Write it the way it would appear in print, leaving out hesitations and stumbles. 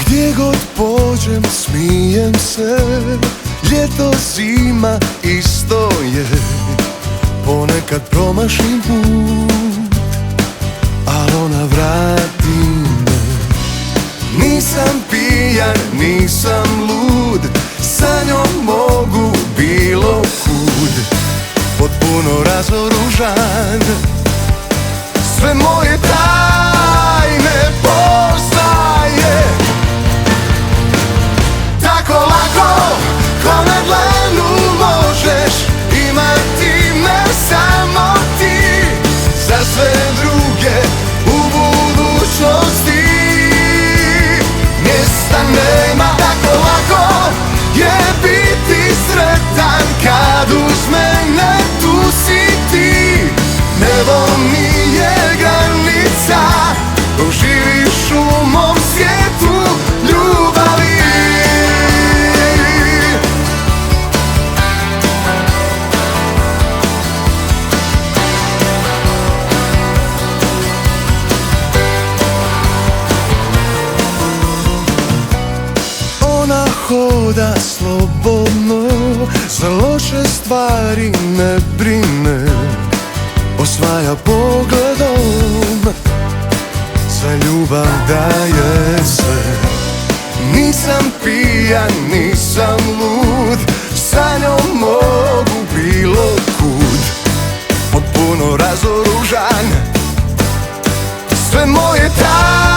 Gdje god pođem smijem se, ljeto, zima isto je. Ponekad promašim put, al ona vrati me. Nisam pijan, nisam lud, sa njom mogu bilo kud. Potpuno razoružan, sve moje tajne poznaje. Tako lako, ko na dlanu možeš imati me samo ti. Za sve druge u budućnosti mjesta nema. Tako lako je biti sretan kad uz mene tu si ti. Nebo nije granica dok živiš u mom svijetu ljubavi. Ona hoda slobodno, za loše stvari ne brine. Osvaja pogledom, za ljubav daje sve. Nisam pijan, nisam lud, sa njom mogu bilo kud. Potpuno razoružan, sve moje tajne